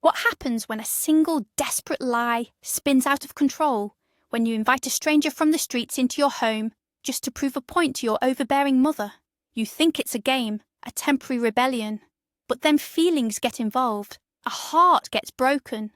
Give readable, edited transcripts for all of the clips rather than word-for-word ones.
What happens when a single desperate lie spins out of control, when you invite a stranger from the streets into your home just to prove a point to your overbearing mother? You think it's a game, a temporary rebellion, but then feelings get involved, a heart gets broken,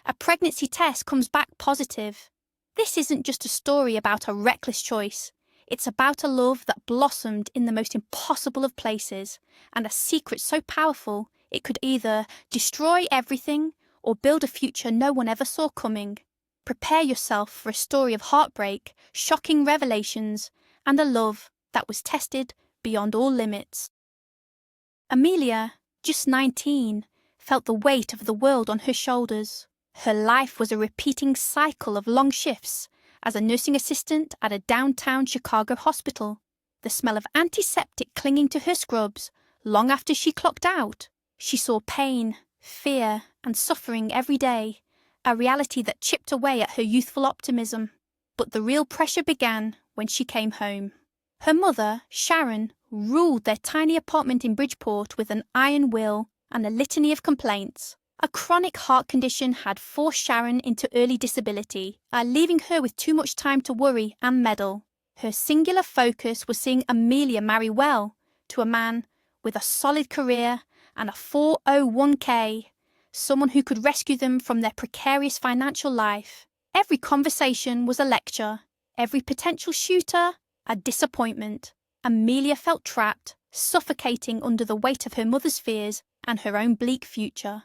a pregnancy test comes back positive. This isn't just a story about a reckless choice. It's about a love that blossomed in the most impossible of places, and a secret so powerful it could either destroy everything or build a future no one ever saw coming. Prepare yourself for a story of heartbreak, shocking revelations, and a love that was tested beyond all limits. Amelia, just 19, felt the weight of the world on her shoulders. Her life was a repeating cycle of long shifts as a nursing assistant at a downtown Chicago hospital, the smell of antiseptic clinging to her scrubs long after she clocked out. She saw pain, fear, and suffering every day, a reality that chipped away at her youthful optimism. But the real pressure began when she came home. Her mother, Sharon, ruled their tiny apartment in Bridgeport with an iron will and a litany of complaints. A chronic heart condition had forced Sharon into early disability, leaving her with too much time to worry and meddle. Her singular focus was seeing Amelia marry well to a man with a solid career and a 401k, someone who could rescue them from their precarious financial life. Every conversation was a lecture, every potential shooter a disappointment. Amelia felt trapped, suffocating under the weight of her mother's fears and her own bleak future.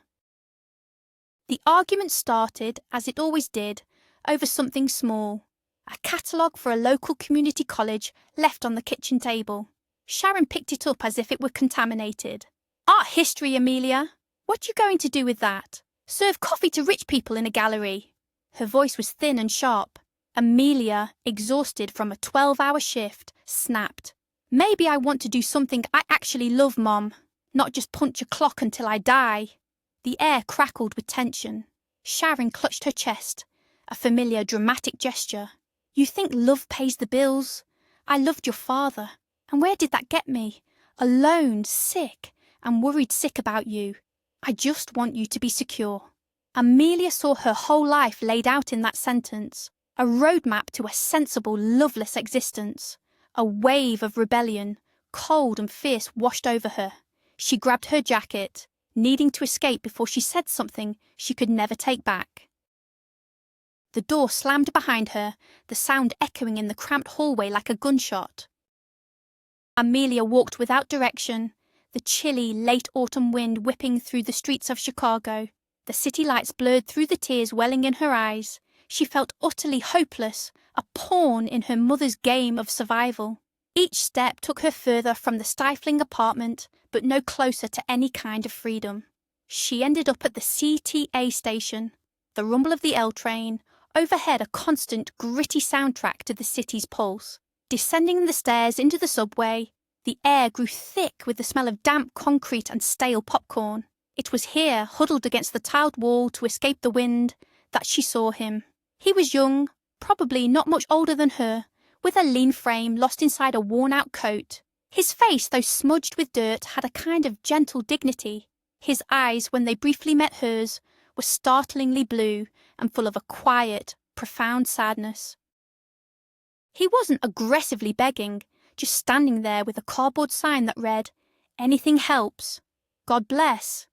The argument started, as it always did, over something small. A catalogue for a local community college left on the kitchen table. Sharon picked it up as if it were contaminated. Art history, Amelia. What you going to do with that? Serve coffee to rich people in a gallery. Her voice was thin and sharp. Amelia, exhausted from a 12-hour shift, snapped. Maybe I want to do something I actually love, Mom, not just punch a clock until I die. The air crackled with tension. Sharon clutched her chest, a familiar dramatic gesture. You think love pays the bills? I loved your father, and where did that get me? Alone, sick, and worried sick about you. I just want you to be secure. Amelia saw her whole life laid out in that sentence, a roadmap to a sensible, loveless existence. A wave of rebellion, cold and fierce, washed over her. She grabbed her jacket, needing to escape before she said something she could never take back. The door slammed behind her, the sound echoing in the cramped hallway like a gunshot. Amelia walked without direction, the chilly, late autumn wind whipping through the streets of Chicago. The city lights blurred through the tears welling in her eyes. She felt utterly hopeless, a pawn in her mother's game of survival. Each step took her further from the stifling apartment, but no closer to any kind of freedom. She ended up at the CTA station, the rumble of the L train, overhead a constant, gritty soundtrack to the city's pulse. Descending the stairs into the subway, the air grew thick with the smell of damp concrete and stale popcorn. It was here, huddled against the tiled wall to escape the wind, that she saw him. He was young, probably not much older than her, with a lean frame lost inside a worn-out coat. His face, though smudged with dirt, had a kind of gentle dignity. His eyes, when they briefly met hers, were startlingly blue and full of a quiet, profound sadness. He wasn't aggressively begging, just standing there with a cardboard sign that read, "Anything helps. God bless."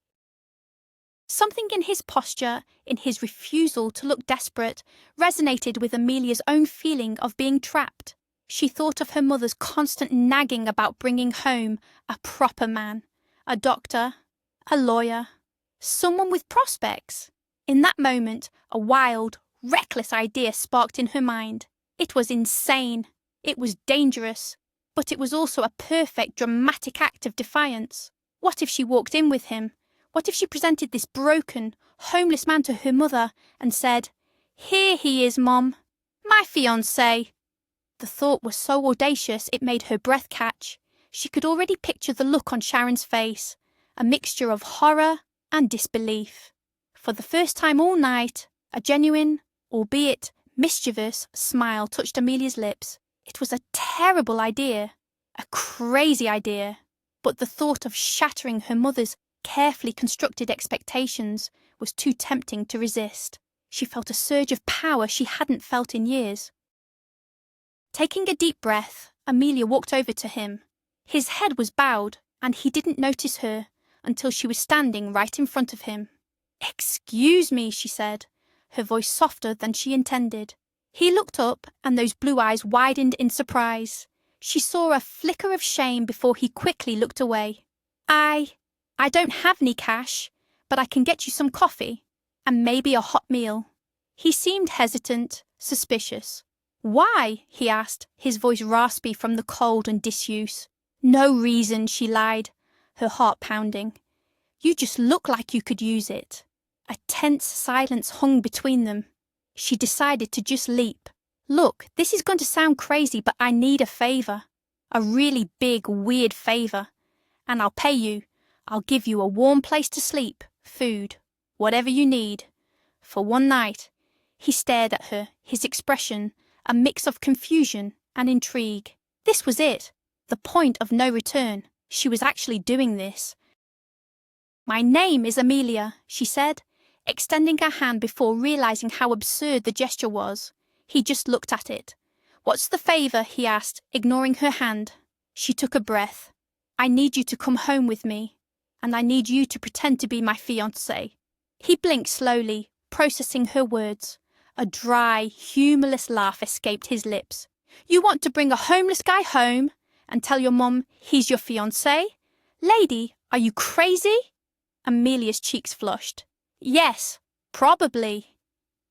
Something in his posture, in his refusal to look desperate, resonated with Amelia's own feeling of being trapped. She thought of her mother's constant nagging about bringing home a proper man, a doctor, a lawyer, someone with prospects. In that moment, a wild, reckless idea sparked in her mind. It was insane, it was dangerous, but it was also a perfect, dramatic act of defiance. What if she walked in with him? What if she presented this broken, homeless man to her mother and said, "Here he is, Mom, my fiancé." The thought was so audacious it made her breath catch. She could already picture the look on Sharon's face, a mixture of horror and disbelief. For the first time all night, a genuine, albeit mischievous, smile touched Amelia's lips. It was a terrible idea, a crazy idea, but the thought of shattering her mother's carefully constructed expectations was too tempting to resist. She felt a surge of power she hadn't felt in years. Taking a deep breath, Amelia walked over to him. His head was bowed, and he didn't notice her until she was standing right in front of him. "Excuse me," she said, her voice softer than she intended. He looked up, and those blue eyes widened in surprise. She saw a flicker of shame before he quickly looked away. I don't have any cash, but I can get you some coffee, and maybe a hot meal." He seemed hesitant, suspicious. "Why?" he asked, his voice raspy from the cold and disuse. "No reason," she lied, her heart pounding. "You just look like you could use it." A tense silence hung between them. She decided to just leap. "Look, this is going to sound crazy, but I need a favor. A really big, weird favor. And I'll pay you. I'll give you a warm place to sleep, food, whatever you need. For one night." He stared at her, his expression a mix of confusion and intrigue. This was it, the point of no return. She was actually doing this. "My name is Amelia," she said, extending her hand before realizing how absurd the gesture was. He just looked at it. "What's the favor?" he asked, ignoring her hand. She took a breath. "I need you to come home with me, and I need you to pretend to be my fiancé." He blinked slowly, processing her words. A dry, humorless laugh escaped his lips. "You want to bring a homeless guy home and tell your mom he's your fiancé? Lady, are you crazy?" Amelia's cheeks flushed. "Yes, probably.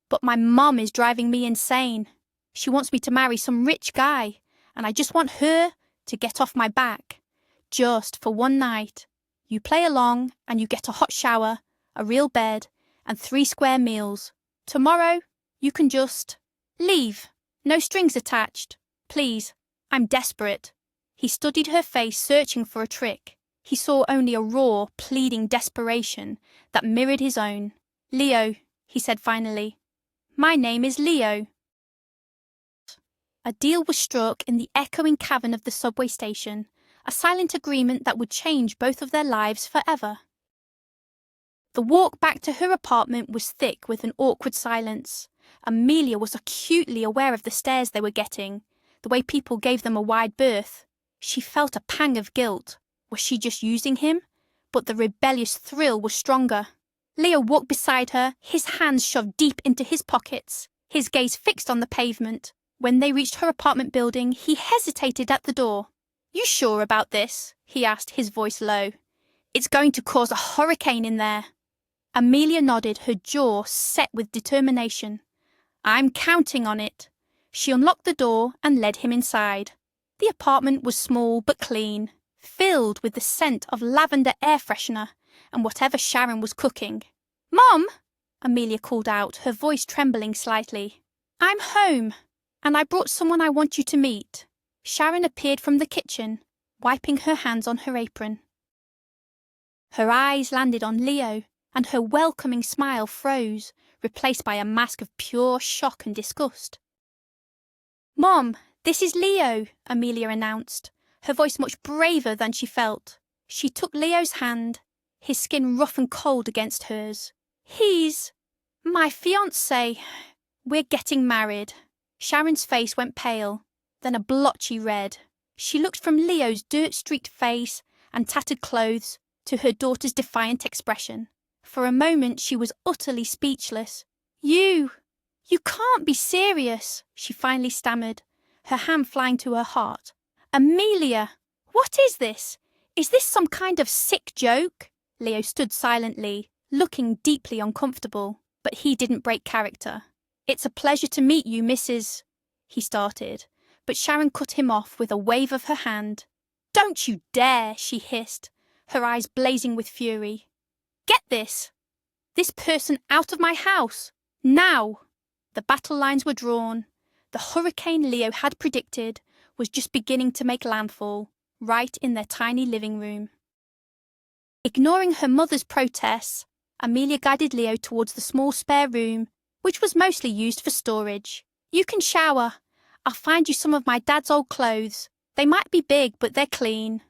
But my mom is driving me insane. She wants me to marry some rich guy, and I just want her to get off my back. Just for one night. You play along, and you get a hot shower, a real bed, and 3 square meals. Tomorrow, you can just leave. No strings attached. Please, I'm desperate." He studied her face, searching for a trick. He saw only a raw, pleading desperation that mirrored his own. "Leo," he said finally. "My name is Leo." A deal was struck in the echoing cavern of the subway station, a silent agreement that would change both of their lives forever. The walk back to her apartment was thick with an awkward silence. Amelia was acutely aware of the stares they were getting, the way people gave them a wide berth. She felt a pang of guilt. Was she just using him? But the rebellious thrill was stronger. Leo walked beside her, his hands shoved deep into his pockets, his gaze fixed on the pavement. When they reached her apartment building, he hesitated at the door. "You sure about this?" he asked, his voice low. "It's going to cause a hurricane in there." Amelia nodded, her jaw set with determination. "I'm counting on it." She unlocked the door and led him inside. The apartment was small but clean, filled with the scent of lavender air freshener and whatever Sharon was cooking. "Mom!" Amelia called out, her voice trembling slightly. "I'm home, and I brought someone I want you to meet." Sharon appeared from the kitchen, wiping her hands on her apron. Her eyes landed on Leo, and her welcoming smile froze, replaced by a mask of pure shock and disgust. "Mom, this is Leo," Amelia announced, her voice much braver than she felt. She took Leo's hand, his skin rough and cold against hers. "He's my fiancé. We're getting married." Sharon's face went pale, then a blotchy red. She looked from Leo's dirt-streaked face and tattered clothes to her daughter's defiant expression. For a moment she was utterly speechless. You can't be serious," she finally stammered, her hand flying to her heart. "Amelia, what is this? Is this some kind of sick joke?" Leo stood silently, looking deeply uncomfortable, but he didn't break character. "It's a pleasure to meet you, Mrs. he started, but Sharon cut him off with a wave of her hand. "Don't you dare," she hissed, her eyes blazing with fury. "Get this person out of my house, now!" The battle lines were drawn. The hurricane Leo had predicted was just beginning to make landfall, right in their tiny living room. Ignoring her mother's protests, Amelia guided Leo towards the small spare room, which was mostly used for storage. "You can shower. I'll find you some of my dad's old clothes. They might be big, but they're clean."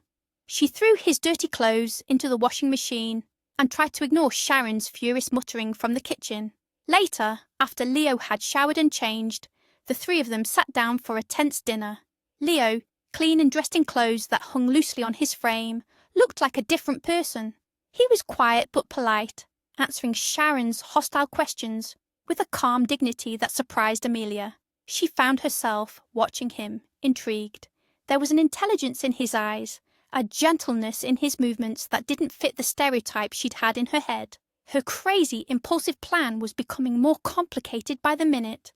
She threw his dirty clothes into the washing machine, and tried to ignore Sharon's furious muttering from the kitchen. Later, after Leo had showered and changed, the three of them sat down for a tense dinner. Leo, clean and dressed in clothes that hung loosely on his frame, looked like a different person. He was quiet but polite, answering Sharon's hostile questions with a calm dignity that surprised Amelia. She found herself watching him, intrigued. There was an intelligence in his eyes, a gentleness in his movements that didn't fit the stereotype she'd had in her head. Her crazy, impulsive plan was becoming more complicated by the minute.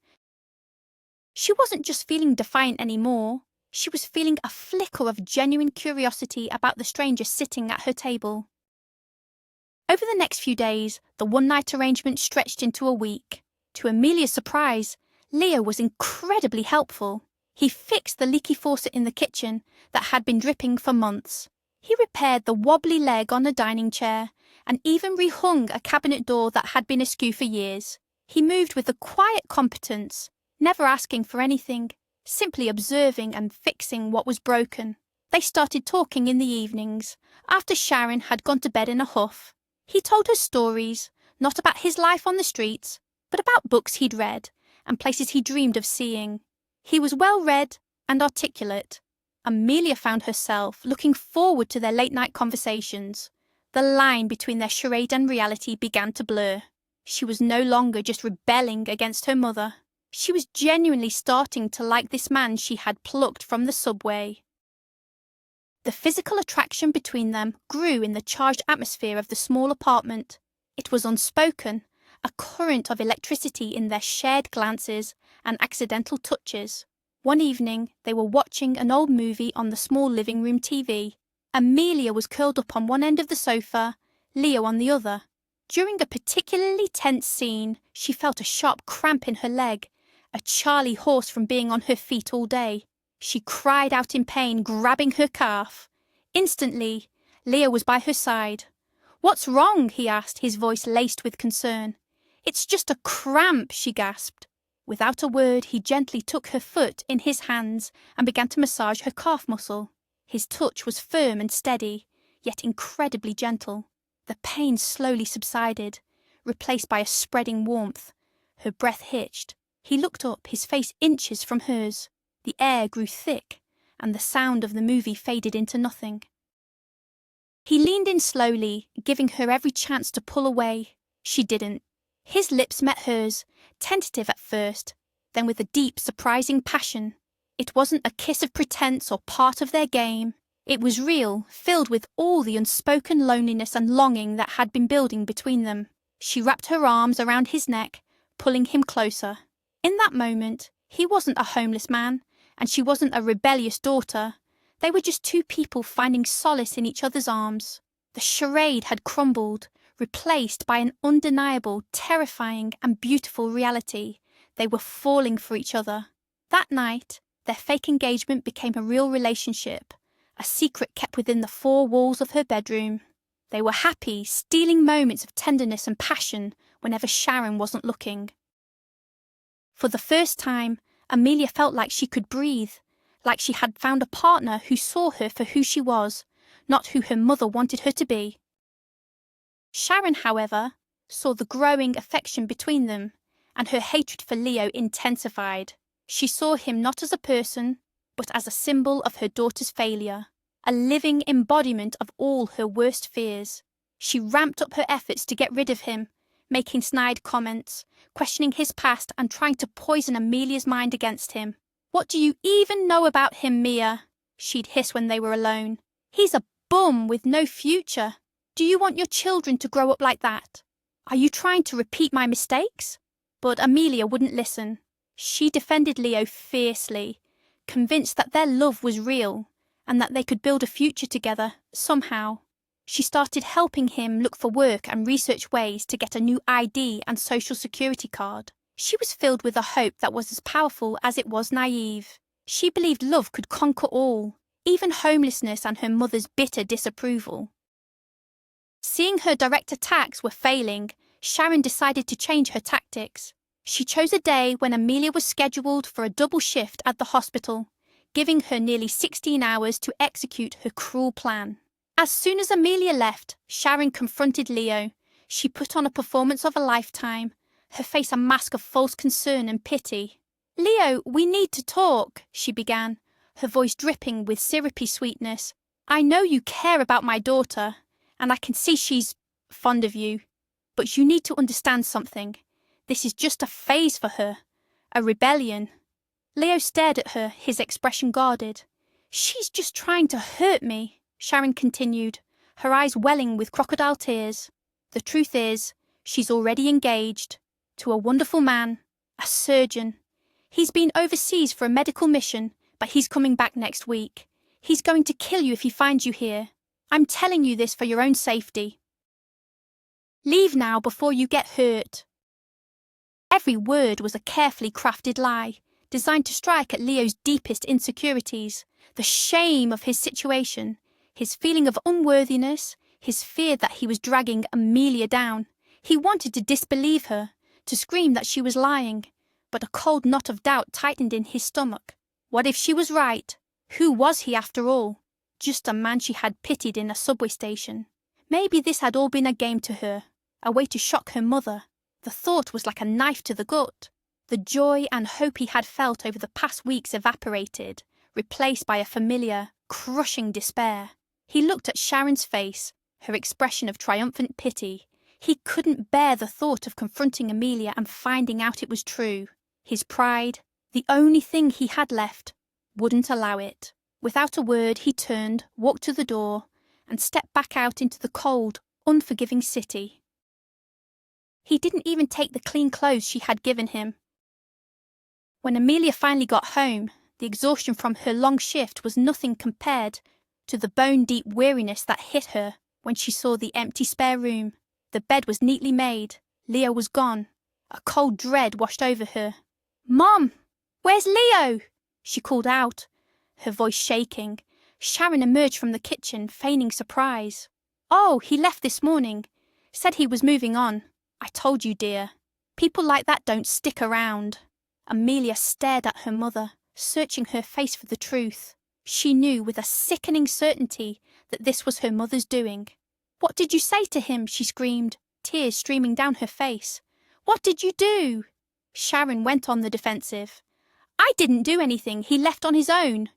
She wasn't just feeling defiant anymore. She was feeling a flicker of genuine curiosity about the stranger sitting at her table. Over the next few days, the one-night arrangement stretched into a week. To Amelia's surprise, Leo was incredibly helpful. He fixed the leaky faucet in the kitchen that had been dripping for months. He repaired the wobbly leg on a dining chair and even rehung a cabinet door that had been askew for years. He moved with a quiet competence, never asking for anything, simply observing and fixing what was broken. They started talking in the evenings, after Sharon had gone to bed in a huff. He told her stories, not about his life on the streets, but about books he'd read and places he dreamed of seeing. He was well-read and articulate. Amelia found herself looking forward to their late-night conversations. The line between their charade and reality began to blur. She was no longer just rebelling against her mother. She was genuinely starting to like this man she had plucked from the subway. The physical attraction between them grew in the charged atmosphere of the small apartment. It was unspoken, a current of electricity in their shared glances and accidental touches. One evening, they were watching an old movie on the small living room TV. Amelia was curled up on one end of the sofa, Leo on the other. During a particularly tense scene, she felt a sharp cramp in her leg, a Charlie horse from being on her feet all day. She cried out in pain, grabbing her calf. Instantly, Leo was by her side. "What's wrong?" he asked, his voice laced with concern. "It's just a cramp," she gasped. Without a word, he gently took her foot in his hands and began to massage her calf muscle. His touch was firm and steady, yet incredibly gentle. The pain slowly subsided, replaced by a spreading warmth. Her breath hitched. He looked up, his face inches from hers. The air grew thick, and the sound of the movie faded into nothing. He leaned in slowly, giving her every chance to pull away. She didn't. His lips met hers, tentative at first, then with a deep, surprising passion. It wasn't a kiss of pretense or part of their game. It was real, filled with all the unspoken loneliness and longing that had been building between them. She wrapped her arms around his neck, pulling him closer. In that moment, he wasn't a homeless man, and she wasn't a rebellious daughter. They were just two people finding solace in each other's arms. The charade had crumbled, replaced by an undeniable, terrifying, and beautiful reality. They were falling for each other. That night, their fake engagement became a real relationship, a secret kept within the four walls of her bedroom. They were happy, stealing moments of tenderness and passion whenever Sharon wasn't looking. For the first time, Amelia felt like she could breathe, like she had found a partner who saw her for who she was, not who her mother wanted her to be. Sharon, however, saw the growing affection between them, and her hatred for Leo intensified. She saw him not as a person, but as a symbol of her daughter's failure, a living embodiment of all her worst fears. She ramped up her efforts to get rid of him, making snide comments, questioning his past and trying to poison Amelia's mind against him. "What do you even know about him, Mia?" she'd hiss when they were alone. "He's a bum with no future. Do you want your children to grow up like that? Are you trying to repeat my mistakes?" But Amelia wouldn't listen. She defended Leo fiercely, convinced that their love was real and that they could build a future together, somehow. She started helping him look for work and research ways to get a new ID and social security card. She was filled with a hope that was as powerful as it was naive. She believed love could conquer all, even homelessness and her mother's bitter disapproval. Seeing her direct attacks were failing, Sharon decided to change her tactics. She chose a day when Amelia was scheduled for a double shift at the hospital, giving her nearly 16 hours to execute her cruel plan. As soon as Amelia left, Sharon confronted Leo. She put on a performance of a lifetime, her face a mask of false concern and pity. "Leo, we need to talk," she began, her voice dripping with syrupy sweetness. "I know you care about my daughter, and I can see she's fond of you. But you need to understand something. This is just a phase for her, a rebellion." Leo stared at her, his expression guarded. "She's just trying to hurt me," Sharon continued, her eyes welling with crocodile tears. "The truth is, she's already engaged to a wonderful man, a surgeon. He's been overseas for a medical mission, but he's coming back next week. He's going to kill you if he finds you here. I'm telling you this for your own safety. Leave now before you get hurt." Every word was a carefully crafted lie, designed to strike at Leo's deepest insecurities, the shame of his situation, his feeling of unworthiness, his fear that he was dragging Amelia down. He wanted to disbelieve her, to scream that she was lying, but a cold knot of doubt tightened in his stomach. What if she was right? Who was he after all? Just a man she had pitied in a subway station. Maybe this had all been a game to her, a way to shock her mother. The thought was like a knife to the gut. The joy and hope he had felt over the past weeks evaporated, replaced by a familiar, crushing despair. He looked at Sharon's face, her expression of triumphant pity. He couldn't bear the thought of confronting Amelia and finding out it was true. His pride, the only thing he had left, wouldn't allow it. Without a word, he turned, walked to the door, and stepped back out into the cold, unforgiving city. He didn't even take the clean clothes she had given him. When Amelia finally got home, the exhaustion from her long shift was nothing compared to the bone-deep weariness that hit her when she saw the empty spare room. The bed was neatly made. Leo was gone. A cold dread washed over her. "Mom, where's Leo?" she called out, her voice shaking. Sharon emerged from the kitchen, feigning surprise. "Oh, he left this morning. Said he was moving on. I told you, dear. People like that don't stick around." Amelia stared at her mother, searching her face for the truth. She knew with a sickening certainty that this was her mother's doing. "What did you say to him?" she screamed, tears streaming down her face. "What did you do?" Sharon went on the defensive. "I didn't do anything. He left on his own.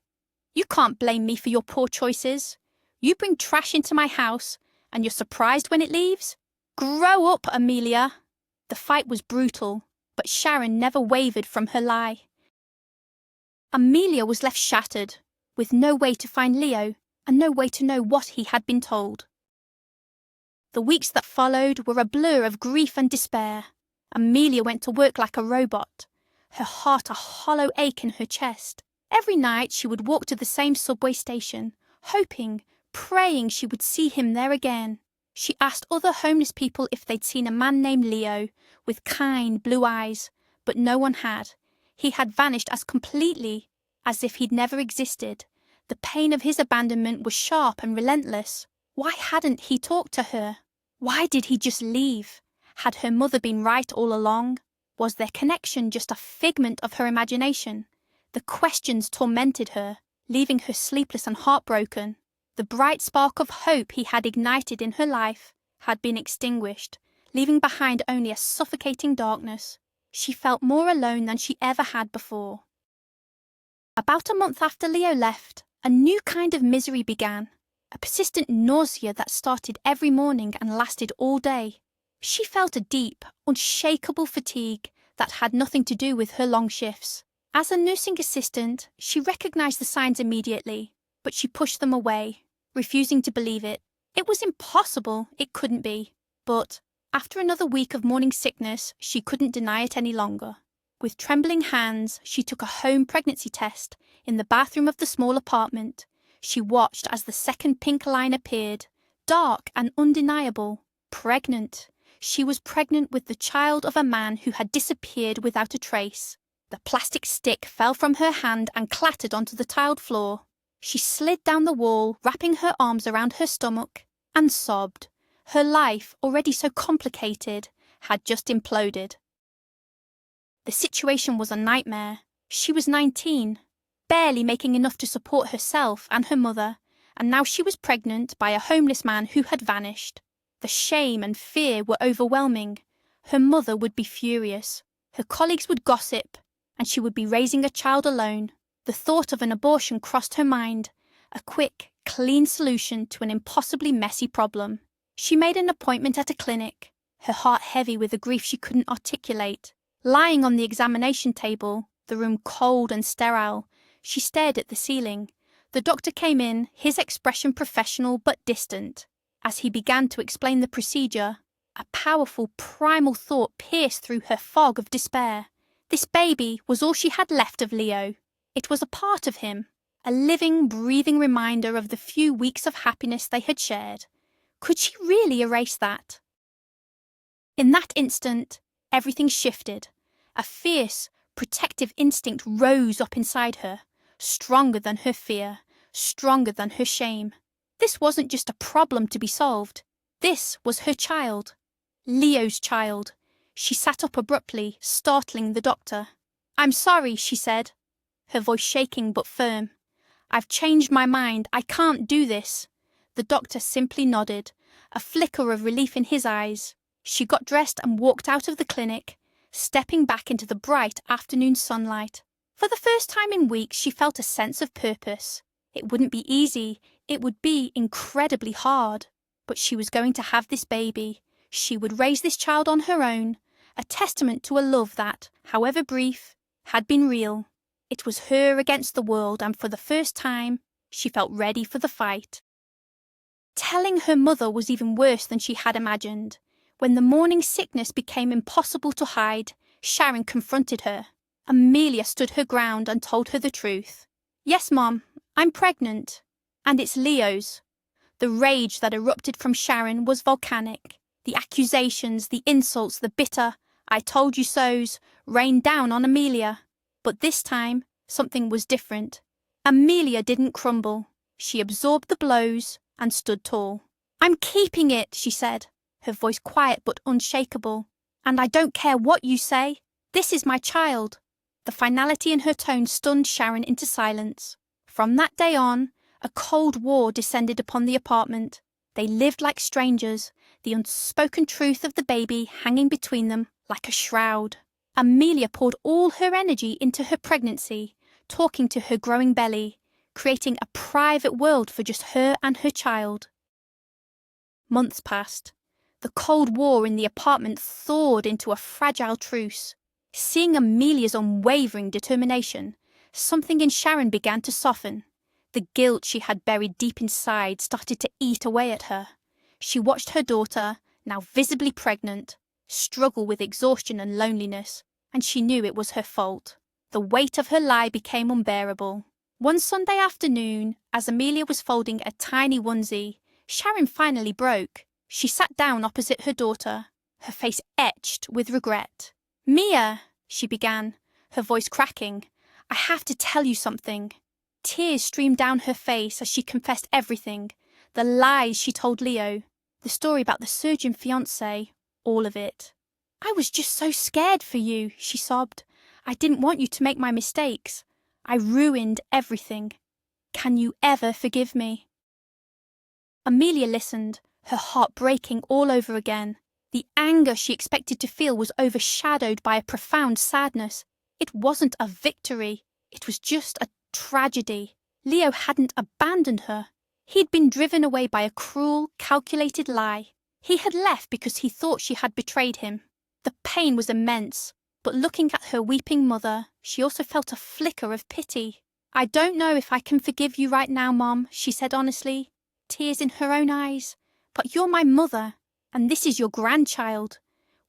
You can't blame me for your poor choices. You bring trash into my house, and you're surprised when it leaves? Grow up, Amelia." The fight was brutal, but Sharon never wavered from her lie. Amelia was left shattered, with no way to find Leo and no way to know what he had been told. The weeks that followed were a blur of grief and despair. Amelia went to work like a robot, her heart a hollow ache in her chest. Every night she would walk to the same subway station, hoping, praying she would see him there again. She asked other homeless people if they'd seen a man named Leo, with kind blue eyes, but no one had. He had vanished as completely as if he'd never existed. The pain of his abandonment was sharp and relentless. Why hadn't he talked to her? Why did he just leave? Had her mother been right all along? Was their connection just a figment of her imagination? The questions tormented her, leaving her sleepless and heartbroken. The bright spark of hope he had ignited in her life had been extinguished, leaving behind only a suffocating darkness. She felt more alone than she ever had before. About a month after Leo left, a new kind of misery began, a persistent nausea that started every morning and lasted all day. She felt a deep, unshakable fatigue that had nothing to do with her long shifts. As a nursing assistant, she recognized the signs immediately, but she pushed them away, refusing to believe it. It was impossible, it couldn't be. But after another week of morning sickness, she couldn't deny it any longer. With trembling hands, she took a home pregnancy test in the bathroom of the small apartment. She watched as the second pink line appeared, dark and undeniable. Pregnant. She was pregnant with the child of a man who had disappeared without a trace. The plastic stick fell from her hand and clattered onto the tiled floor. She slid down the wall, wrapping her arms around her stomach, and sobbed. Her life, already so complicated, had just imploded. The situation was a nightmare. She was 19, barely making enough to support herself and her mother, and now she was pregnant by a homeless man who had vanished. The shame and fear were overwhelming. Her mother would be furious. Her colleagues would gossip, and she would be raising a child alone. The thought of an abortion crossed her mind, a quick, clean solution to an impossibly messy problem. She made an appointment at a clinic, her heart heavy with a grief she couldn't articulate. Lying on the examination table, the room cold and sterile, she stared at the ceiling. The doctor came in, his expression professional but distant. As he began to explain the procedure, a powerful, primal thought pierced through her fog of despair. This baby was all she had left of Leo. It was a part of him, a living, breathing reminder of the few weeks of happiness they had shared. Could she really erase that? In that instant, everything shifted. A fierce, protective instinct rose up inside her, stronger than her fear, stronger than her shame. This wasn't just a problem to be solved. This was her child. Leo's child. She sat up abruptly, startling the doctor. "I'm sorry," she said, her voice shaking but firm. "I've changed my mind. I can't do this." The doctor simply nodded, a flicker of relief in his eyes. She got dressed and walked out of the clinic, stepping back into the bright afternoon sunlight. For the first time in weeks, she felt a sense of purpose. It wouldn't be easy. It would be incredibly hard. But she was going to have this baby. She would raise this child on her own, a testament to a love that, however brief, had been real. It was her against the world, and for the first time, she felt ready for the fight. Telling her mother was even worse than she had imagined. When the morning sickness became impossible to hide, Sharon confronted her. Amelia stood her ground and told her the truth. "Yes, Mom, I'm pregnant. And it's Leo's." The rage that erupted from Sharon was volcanic. The accusations, the insults, the bitter "I told you so's" rained down on Amelia. But this time, something was different. Amelia didn't crumble. She absorbed the blows and stood tall. "I'm keeping it," she said, her voice quiet but unshakable. "And I don't care what you say. This is my child." The finality in her tone stunned Sharon into silence. From that day on, a cold war descended upon the apartment. They lived like strangers, the unspoken truth of the baby hanging between them like a shroud. Amelia poured all her energy into her pregnancy, talking to her growing belly, creating a private world for just her and her child. Months passed. The Cold War in the apartment thawed into a fragile truce. Seeing Amelia's unwavering determination, something in Sharon began to soften. The guilt she had buried deep inside started to eat away at her. She watched her daughter, now visibly pregnant, struggle with exhaustion and loneliness, and she knew it was her fault. The weight of her lie became unbearable. One Sunday afternoon, as Amelia was folding a tiny onesie, Sharon finally broke. She sat down opposite her daughter, her face etched with regret. "Mia," she began, her voice cracking, "I have to tell you something." Tears streamed down her face as she confessed everything. The lies she told Leo, the story about the surgeon fiancé, all of it. "I was just so scared for you," she sobbed. "I didn't want you to make my mistakes. I ruined everything. Can you ever forgive me?" Amelia listened, her heart breaking all over again. The anger she expected to feel was overshadowed by a profound sadness. It wasn't a victory. It was just a tragedy. Leo hadn't abandoned her. He'd been driven away by a cruel, calculated lie. He had left because he thought she had betrayed him. The pain was immense, but looking at her weeping mother, she also felt a flicker of pity. "I don't know if I can forgive you right now, Mom," she said honestly, tears in her own eyes. "But you're my mother, and this is your grandchild.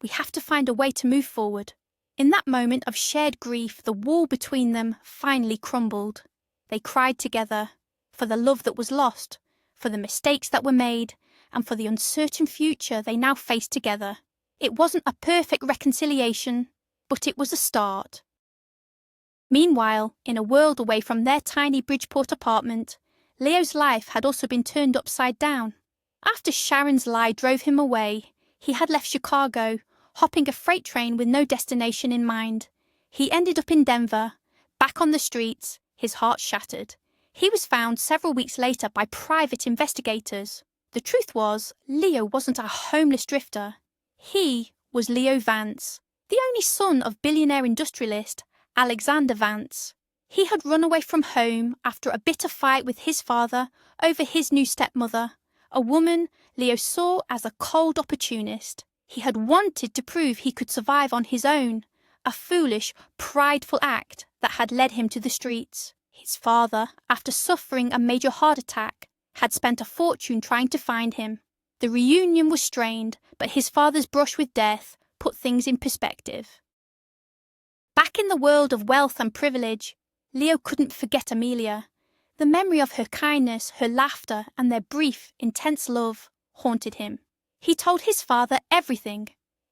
We have to find a way to move forward." In that moment of shared grief, the wall between them finally crumbled. They cried together, for the love that was lost, for the mistakes that were made, and for the uncertain future they now faced together. It wasn't a perfect reconciliation, but it was a start. Meanwhile, in a world away from their tiny Bridgeport apartment, Leo's life had also been turned upside down. After Sharon's lie drove him away, he had left Chicago, hopping a freight train with no destination in mind. He ended up in Denver, back on the streets, his heart shattered. He was found several weeks later by private investigators. The truth was, Leo wasn't a homeless drifter. He was Leo Vance, the only son of billionaire industrialist Alexander Vance. He had run away from home after a bitter fight with his father over his new stepmother, a woman Leo saw as a cold opportunist. He had wanted to prove he could survive on his own, a foolish, prideful act that had led him to the streets. His father, after suffering a major heart attack, had spent a fortune trying to find him. The reunion was strained, but his father's brush with death put things in perspective. Back in the world of wealth and privilege, Leo couldn't forget Amelia. The memory of her kindness, her laughter, and their brief, intense love haunted him. He told his father everything.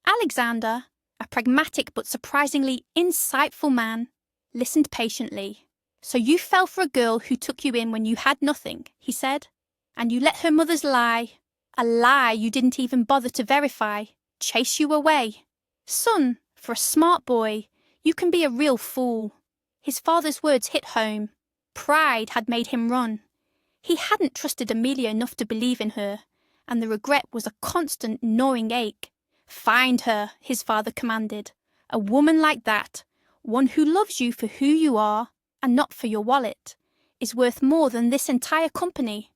Alexander, a pragmatic but surprisingly insightful man, listened patiently. "So you fell for a girl who took you in when you had nothing," he said, "and you let her mother's lie, a lie you didn't even bother to verify, chase you away. Son, for a smart boy, you can be a real fool." His father's words hit home. Pride had made him run. He hadn't trusted Amelia enough to believe in her, and the regret was a constant gnawing ache. "Find her," his father commanded. "A woman like that, one who loves you for who you are, and not for your wallet, is worth more than this entire company.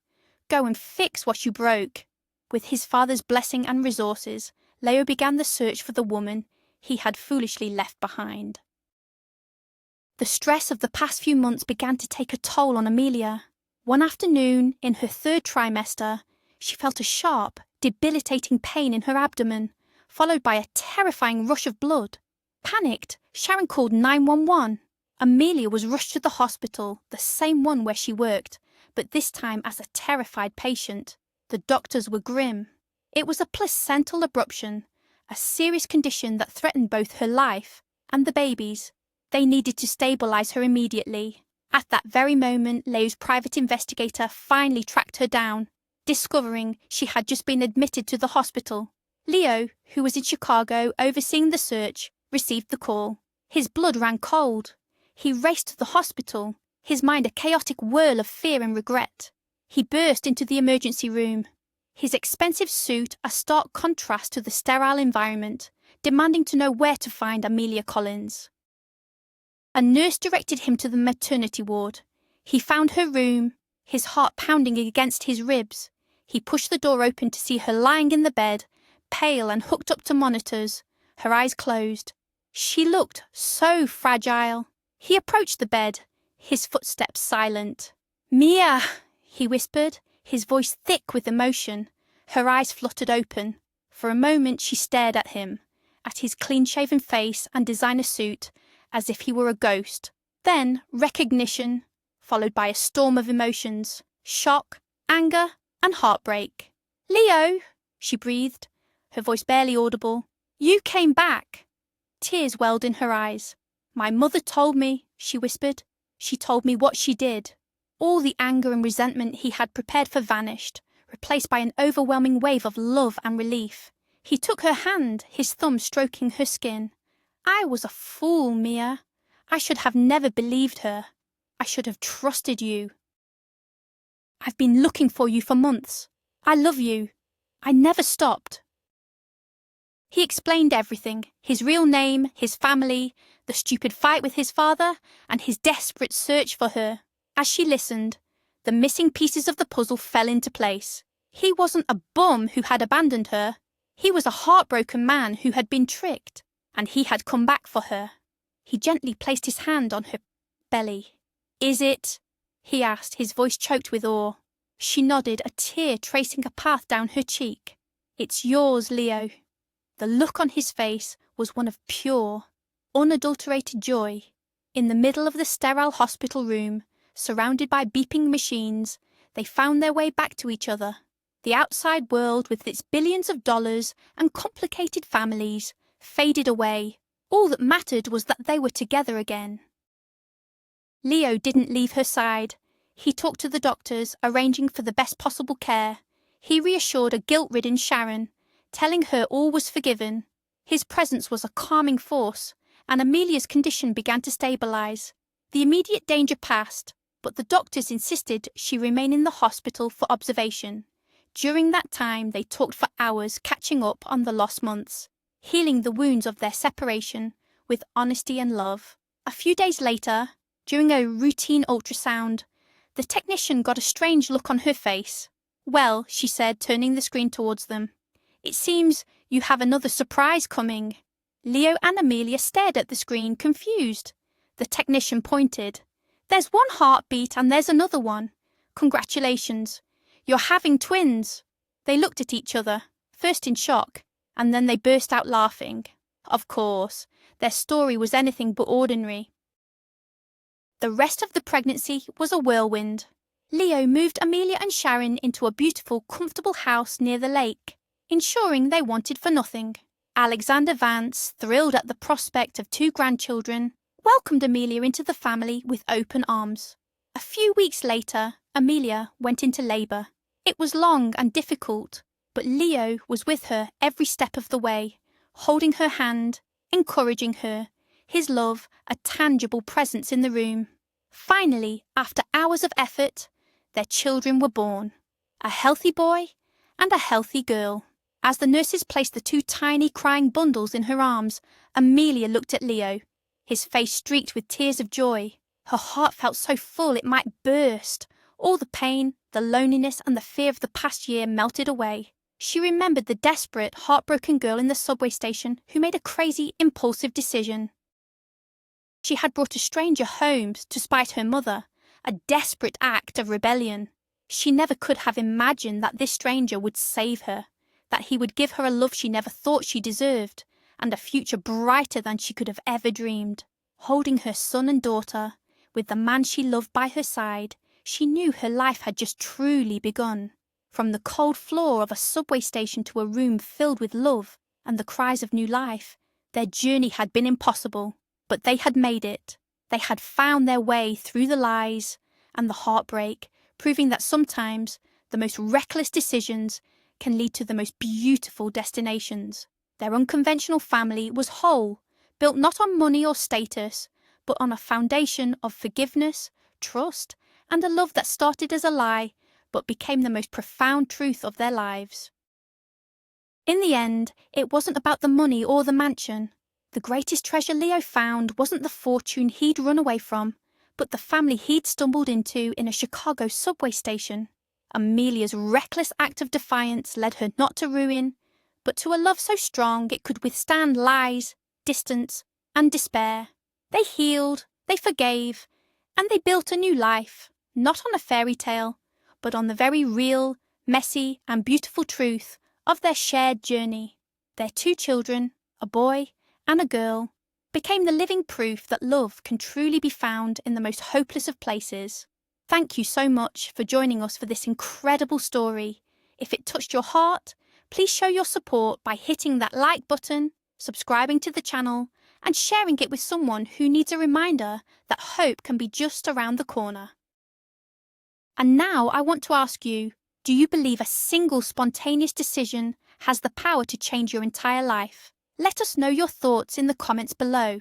Go and fix what you broke." With his father's blessing and resources, Leo began the search for the woman he had foolishly left behind. The stress of the past few months began to take a toll on Amelia. One afternoon, in her third trimester, she felt a sharp, debilitating pain in her abdomen, followed by a terrifying rush of blood. Panicked, Sharon called 911. Amelia was rushed to the hospital, the same one where she worked, but this time as a terrified patient. The doctors were grim. It was a placental abruption, a serious condition that threatened both her life and the baby's. They needed to stabilize her immediately. At that very moment, Leo's private investigator finally tracked her down, discovering she had just been admitted to the hospital. Leo, who was in Chicago overseeing the search, received the call. His blood ran cold. He raced to the hospital, his mind a chaotic whirl of fear and regret. He burst into the emergency room, his expensive suit a stark contrast to the sterile environment, demanding to know where to find Amelia Collins. A nurse directed him to the maternity ward. He found her room, his heart pounding against his ribs. He pushed the door open to see her lying in the bed, pale and hooked up to monitors, her eyes closed. She looked so fragile. He approached the bed, his footsteps silent. "Mia," he whispered, his voice thick with emotion. Her eyes fluttered open. For a moment she stared at him, at his clean-shaven face and designer suit, as if he were a ghost. Then recognition, followed by a storm of emotions, shock, anger, and heartbreak. "Leo," she breathed, her voice barely audible. "You came back." Tears welled in her eyes. "My mother told me," she whispered. "She told me what she did." All the anger and resentment he had prepared for vanished, replaced by an overwhelming wave of love and relief. He took her hand, his thumb stroking her skin. "I was a fool, Mia. I should have never believed her. I should have trusted you. I've been looking for you for months. I love you. I never stopped." He explained everything, his real name, his family, the stupid fight with his father, and his desperate search for her. As she listened, the missing pieces of the puzzle fell into place. He wasn't a bum who had abandoned her. He was a heartbroken man who had been tricked, and he had come back for her. He gently placed his hand on her belly. "Is it?" he asked, his voice choked with awe. She nodded, a tear tracing a path down her cheek. "It's yours, Leo." The look on his face was one of pure, unadulterated joy. In the middle of the sterile hospital room, surrounded by beeping machines, they found their way back to each other. The outside world, with its billions of dollars and complicated families, faded away. All that mattered was that they were together again. Leo didn't leave her side. He talked to the doctors, arranging for the best possible care. He reassured a guilt-ridden Sharon, telling her all was forgiven. His presence was a calming force, and Amelia's condition began to stabilize. The immediate danger passed, but the doctors insisted she remain in the hospital for observation. During that time, they talked for hours, catching up on the lost months, healing the wounds of their separation with honesty and love. A few days later, during a routine ultrasound, the technician got a strange look on her face. "Well," she said, turning the screen towards them, "it seems you have another surprise coming." Leo and Amelia stared at the screen, confused. The technician pointed. "There's one heartbeat and there's another one. Congratulations. You're having twins." They looked at each other, first in shock, and then they burst out laughing. Of course, their story was anything but ordinary. The rest of the pregnancy was a whirlwind. Leo moved Amelia and Sharon into a beautiful, comfortable house near the lake, ensuring they wanted for nothing. Alexander Vance, thrilled at the prospect of 2 grandchildren, welcomed Amelia into the family with open arms. A few weeks later, Amelia went into labour. It was long and difficult, but Leo was with her every step of the way, holding her hand, encouraging her, his love a tangible presence in the room. Finally, after hours of effort, their children were born, a healthy boy and a healthy girl. As the nurses placed the 2 tiny crying bundles in her arms, Amelia looked at Leo, his face streaked with tears of joy. Her heart felt so full it might burst. All the pain, the loneliness and the fear of the past year melted away. She remembered the desperate, heartbroken girl in the subway station who made a crazy, impulsive decision. She had brought a stranger home to spite her mother, a desperate act of rebellion. She never could have imagined that this stranger would save her, that he would give her a love she never thought she deserved, and a future brighter than she could have ever dreamed. Holding her son and daughter, with the man she loved by her side, she knew her life had just truly begun. From the cold floor of a subway station to a room filled with love and the cries of new life, their journey had been impossible. But they had made it. They had found their way through the lies and the heartbreak, proving that sometimes the most reckless decisions can lead to the most beautiful destinations. Their unconventional family was whole, built not on money or status, but on a foundation of forgiveness, trust, and a love that started as a lie, but became the most profound truth of their lives. In the end, it wasn't about the money or the mansion. The greatest treasure Leo found wasn't the fortune he'd run away from, but the family he'd stumbled into in a Chicago subway station. Amelia's reckless act of defiance led her not to ruin, but to a love so strong it could withstand lies, distance, and despair. They healed, they forgave, and they built a new life, not on a fairy tale, but on the very real, messy, and beautiful truth of their shared journey. Their 2 children, a boy and a girl, became the living proof that love can truly be found in the most hopeless of places. Thank you so much for joining us for this incredible story. If it touched your heart, please show your support by hitting that like button, subscribing to the channel, and sharing it with someone who needs a reminder that hope can be just around the corner. And now I want to ask you, do you believe a single spontaneous decision has the power to change your entire life? Let us know your thoughts in the comments below.